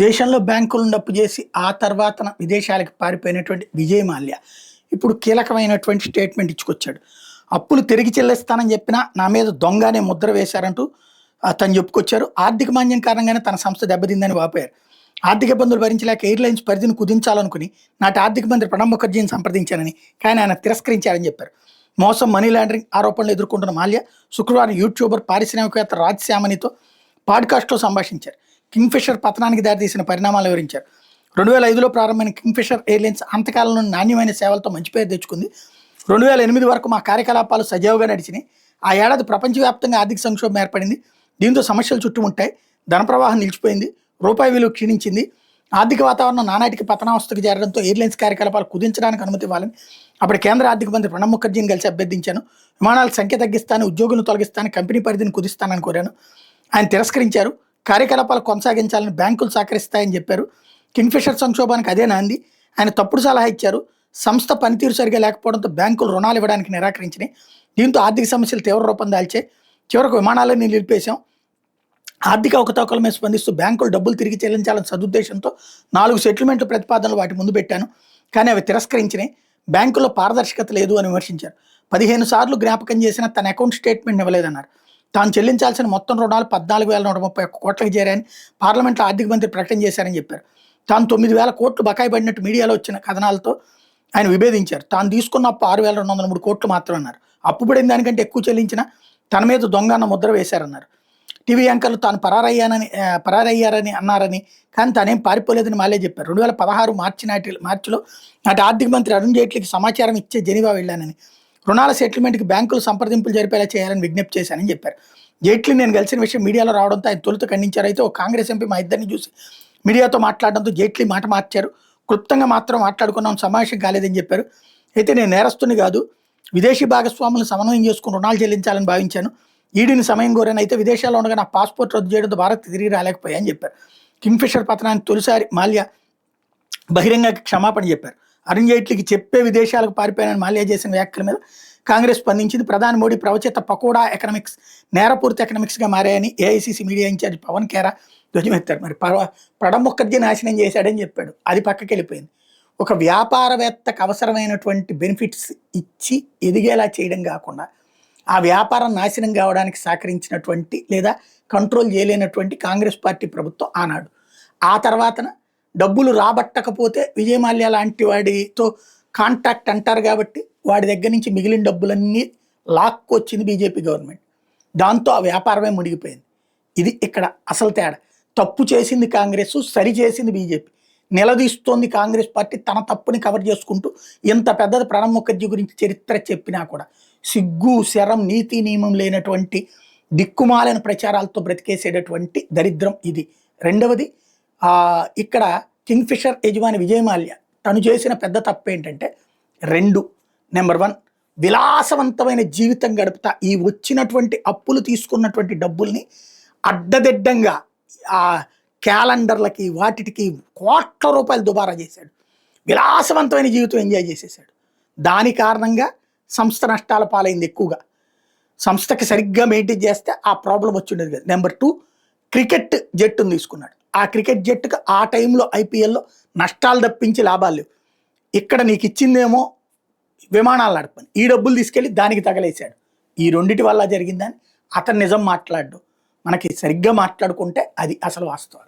దేశంలో బ్యాంకులను అప్పు చేసి ఆ తర్వాతన విదేశాలకు పారిపోయినటువంటి విజయ్ మాల్యా ఇప్పుడు కీలకమైనటువంటి స్టేట్మెంట్ ఇచ్చుకొచ్చాడు. అప్పులు తిరిగి చెల్లిస్తానని చెప్పినా నా మీద దొంగనే ముద్ర వేశారంటూ తను చెప్పుకొచ్చారు. ఆర్థిక మాంద్యం కారణంగానే తన సంస్థ దెబ్బతిందని వాపోయారు. ఆర్థిక ఇబ్బందులు భరించలేక ఎయిర్లైన్స్ పరిధిని కుదించాలనుకుని నాటి ఆర్థిక మంత్రి ప్రణబ్ ముఖర్జీని సంప్రదించానని, కానీ ఆయన తిరస్కరించారని చెప్పారు. మోసం, మనీ లాండరింగ్ ఆరోపణలు ఎదుర్కొంటున్న మాల్యా శుక్రవారం యూట్యూబర్ పారిశ్రామికవేత్త రాజ్ శ్యామనితో పాడ్కాస్ట్లో సంభాషించారు. కింగ్ఫిషర్ పతనానికి దారితీసిన పరిణామాలు వివరించారు. 2005లో ప్రారంభమైన కింగ్ఫిషర్ ఎయిర్లైన్స్ అంతకాలంలో నాణ్యమైన సేవలతో మంచి పేరు తెచ్చుకుంది. 2008 వరకు మా కార్యకలాపాలు సజావుగా నడిచినాయి. ఆ ఏడాది ప్రపంచవ్యాప్తంగా ఆర్థిక సంక్షోభం ఏర్పడింది. దీంతో సమస్యలు చుట్టుముట్టాయి. ధన ప్రవాహం నిలిచిపోయింది. రూపాయి విలువ క్షీణించింది. ఆర్థిక వాతావరణం నానాటికి పతనావస్థకు చేరడంతో ఎయిర్లైన్స్ కార్యకలాపాలు కుదించడానికి అనుమతి ఇవ్వాలని అప్పుడు కేంద్ర ఆర్థిక మంత్రి ప్రణబ్ ముఖర్జీని కలిసి అభ్యర్థించాను. విమానాల సంఖ్య తగ్గిస్తాను, ఉద్యోగులను తొలగిస్తాను, కంపెనీ పరిధిని కుదిస్తానని కోరాను. ఆయన తిరస్కరించారు. కార్యకలాపాలు కొనసాగించాలని బ్యాంకులు సహకరిస్తాయని చెప్పారు. కింగ్ఫిషర్ సంక్షోభానికి అదే నాంది. ఆయన తప్పుడు సలహా ఇచ్చారు. సంస్థ పనితీరు సరిగా లేకపోవడంతో బ్యాంకులు రుణాలు ఇవ్వడానికి నిరాకరించినాయి. దీంతో ఆర్థిక సమస్యలు తీవ్ర రూపం దాల్చాయి. చివరకు విమానాలన్నీ నిలిపేశాం. ఆర్థిక అవకతవకల మీద స్పందిస్తూ బ్యాంకులు డబ్బులు తిరిగి చెల్లించాలని సదుద్దేశంతో 4 సెటిల్మెంట్ ప్రతిపాదనలు వాటి ముందు పెట్టాను, కానీ అవి తిరస్కరించినాయి. బ్యాంకుల్లో పారదర్శకత లేదు అని విమర్శించారు. 15 సార్లు జ్ఞాపకం చేసిన తన అకౌంట్ స్టేట్మెంట్ ఇవ్వలేదన్నారు. తాను చెల్లించాల్సిన మొత్తం రుణాలు 14,131 కోట్లకు చేరాయని పార్లమెంట్లో ఆర్థిక మంత్రి ప్రకటన చేశారని చెప్పారు. తాను 9,000 కోట్లు బకాయి పడినట్టు మీడియాలో వచ్చిన కథనాలతో ఆయన విభేదించారు. తాను తీసుకున్న అప్పు 6,203 కోట్లు మాత్రమే అన్నారు. అప్పు పడిన దానికంటే ఎక్కువ చెల్లించినా తన మీద దొంగ అన్న ముద్ర వేశారన్నారు. టీవీ యాంకర్లు తాను పరారయ్యారని అన్నారని, కానీ తానేం పారిపోలేదని మాల్యా చెప్పారు. 2016 మార్చిలో నాటి ఆర్థిక మంత్రి అరుణ్ జైట్లీకి సమాచారం ఇచ్చే జెనీవా వెళ్ళానని, రుణాల సెటిల్మెంట్కి బ్యాంకులు సంప్రదింపులు జరిపేలా చేయాలని విజ్ఞప్తి చేశానని చెప్పారు. జైట్లీ నేను కలిసిన విషయం మీడియాలో రావడంతో ఆయన తొలుత ఖండించారు. అయితే ఓ కాంగ్రెస్ ఎంపీ మా ఇద్దరిని చూసి మీడియాతో మాట్లాడడంతో జైట్లీ మాట మార్చారు. క్లుప్తంగా మాత్రం మాట్లాడుకున్నాం, సమావేశం కాలేదని చెప్పారు. అయితే నేను నేరస్తుని కాదు, విదేశీ భాగస్వాములను సమన్వయం చేసుకుని రుణాలు చెల్లించాలని భావించాను. ఈడీని సమయం కోరాను. అయితే విదేశాల్లో ఉండగా నా పాస్పోర్ట్ రద్దు చేయడంతో భారత్ తిరిగి రాలేకపోయా అని చెప్పారు. కింగ్ఫిషర్ పతనానికి తొలిసారి మాల్యా బహిరంగ క్షమాపణ చెప్పారు. అరుణ్ జైట్లీకి చెప్పే విదేశాలకు పారిపోయానని మాల్యా చేసిన వ్యాఖ్యల మీద కాంగ్రెస్ స్పందించింది. ప్రధాని మోడీ ప్రవచేత పకోడా ఎకనామిక్స్ నేరపూరిత ఎకనామిక్స్గా మారాయని AICC media incharge Pavan Khera ధ్వజమెత్తారు. మరి ప్రణబ్ ముఖర్జీ నాశనం చేశాడని చెప్పాడు, అది పక్కకి వెళ్ళిపోయింది. ఒక వ్యాపారవేత్తకు అవసరమైనటువంటి బెనిఫిట్స్ ఇచ్చి ఎదిగేలా చేయడం కాకుండా ఆ వ్యాపారం నాశనం కావడానికి సహకరించినటువంటి లేదా కంట్రోల్ చేయలేనటువంటి కాంగ్రెస్ పార్టీ ప్రభుత్వం ఆనాడు. ఆ తర్వాతన డబ్బులు రాబట్టకపోతే విజయ్ మాల్యా లాంటి వాడితో కాంట్రాక్ట్ అంటారు కాబట్టి వాడి దగ్గర నుంచి మిగిలిన డబ్బులన్నీ లాక్కొచ్చింది బీజేపీ గవర్నమెంట్. దాంతో ఆ వ్యాపారమే మునిగిపోయింది. ఇది ఇక్కడ అసలు తేడా. తప్పు చేసింది కాంగ్రెస్, సరి చేసింది బీజేపీ. నిలదీస్తోంది కాంగ్రెస్ పార్టీ తన తప్పుని కవర్ చేసుకుంటూ. ఎంత పెద్దది ప్రణబ్ ముఖర్జీ గురించి చరిత్ర చెప్పినా కూడా సిగ్గు, శరం, నీతి నియమం లేనటువంటి దిక్కుమాలిన ప్రచారాలతో బ్రతికేసేటటువంటి దరిద్రం ఇది. రెండవది, ఇక్కడ కింగ్ఫిషర్ యజమాని విజయ్ మాల్యా తను చేసిన పెద్ద తప్పు ఏంటంటే నెంబర్ 1, విలాసవంతమైన జీవితం గడుపుతా ఈ వచ్చినటువంటి అప్పులు తీసుకున్నటువంటి డబ్బుల్ని అడ్డదిడ్డంగా ఆ క్యాలెండర్లకి వాటికి కోట్ల రూపాయలు దుబారా చేశాడు. విలాసవంతమైన జీవితం ఎంజాయ్ చేసేసాడు. దాని కారణంగా సంస్థ నష్టాల పాలైంది. ఎక్కువగా సంస్థకి సరిగ్గా మెయింటైన్ చేస్తే ఆ ప్రాబ్లం వచ్చి ఉండేది కదా. నెంబర్ 2, క్రికెట్ జట్టును తీసుకున్నాడు. ఆ క్రికెట్ జట్టుకు ఆ టైంలో ఐపీఎల్లో నష్టాలు తప్పించి లాభాలు లేవు. ఇక్కడ నీకు ఇచ్చిందేమో విమానాలు నడపని, ఈ డబ్బులు తీసుకెళ్ళి దానికి తగలేశాడు. ఈ రెండిటి వల్ల జరిగిందని అతను నిజం మాట్లాడు. మనకి సరిగ్గా మాట్లాడుకుంటే అది అసలు వాస్తవం.